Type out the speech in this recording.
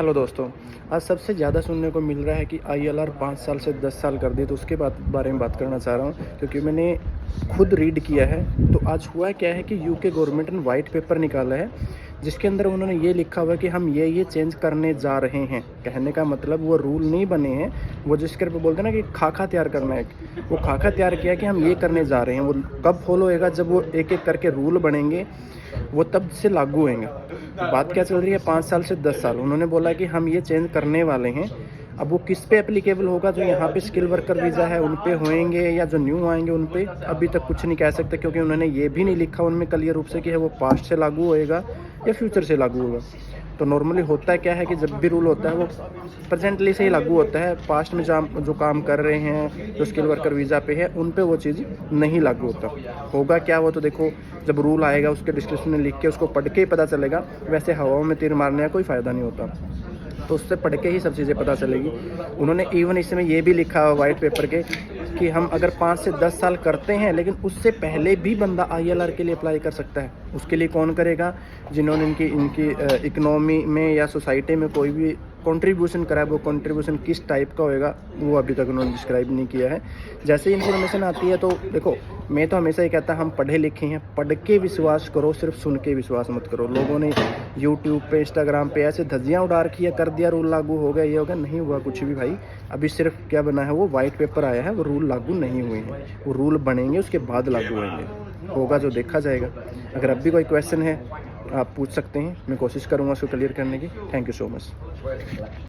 Hello दोस्तों, आज सबसे ज़्यादा सुनने को मिल रहा है कि आईएलआर 5 साल से 10 साल कर दी, तो उसके बारे में बात करना चाह रहा हूँ क्योंकि मैंने खुद रीड किया है। तो आज हुआ क्या है कि यूके गवर्नमेंट ने वाइट पेपर निकाला है जिसके अंदर उन्होंने ये लिखा हुआ है कि हम ये चेंज करने जा रहे हैं। कहने का मतलब वो रूल नहीं बने हैं, वो जिसके पे बोलते हैं ना कि खाका तैयार करना है, वो खाका तैयार किया कि हम ये करने जा रहे हैं। वो कब फॉलो होएगा? जब वो एक एक करके रूल बनेंगे वो तब से लागू होंगे। बात क्या चल रही है? 5 साल से 10 साल उन्होंने बोला कि हम ये चेंज करने वाले हैं। अब वो किस पे एप्लीकेबल होगा? जो यहाँ पे स्किल वर्कर वीज़ा है उन पे होएंगे या जो न्यू आएंगे उन पे अभी तक कुछ नहीं कह सकते, क्योंकि उन्होंने ये भी नहीं लिखा उनमें क्लियर रूप से कि है वो पास्ट से लागू होएगा या फ्यूचर से लागू होगा। तो नॉर्मली होता है क्या है कि जब भी रूल होता है वो प्रेजेंटली से ही लागू होता है। पास्ट में जो काम कर रहे हैं, जो स्किल वर्कर वीज़ा पे है, उन पे वो चीज़ नहीं लागू होता। होगा क्या? वो तो देखो जब रूल आएगा उसके डिस्क्रिप्शन में लिख के उसको पढ़ के ही पता चलेगा। वैसे हवाओं में तीर मारने का कोई फ़ायदा नहीं होता, तो उससे पढ़ के ही सब चीज़ें पता चलेगी। उन्होंने इवन इसमें ये भी लिखा हुआ वाइट पेपर के कि हम अगर 5 से 10 साल करते हैं, लेकिन उससे पहले भी बंदा आईएलआर के लिए अप्लाई कर सकता है। उसके लिए कौन करेगा? जिन्होंने इनकी इकनॉमी में या सोसाइटी में कोई भी कंट्रीब्यूशन करा है। वो कंट्रीब्यूशन किस टाइप का होएगा वो अभी तक उन्होंने डिस्क्राइब नहीं किया है। जैसे ही इन्फॉर्मेशन आती है तो देखो, मैं तो हमेशा ही कहता हम पढ़े लिखे हैं, पढ़ के विश्वास करो, सिर्फ सुन के विश्वास मत करो। लोगों ने यूट्यूब पे, इंस्टाग्राम पे ऐसे धज्जियाँ उड़ा रखी है, कर दिया रूल लागू हो गया, ये हो गया। नहीं हुआ कुछ भी भाई। अभी सिर्फ क्या बना है, वो वाइट पेपर आया है, वो रूल लागू नहीं हुए हैं। वो रूल बनेंगे उसके बाद लागू होंगे, होगा जो देखा जाएगा। अगर अब भी कोई क्वेश्चन है आप पूछ सकते हैं, मैं कोशिश करूँगा उसको क्लियर करने की। Thank you so much.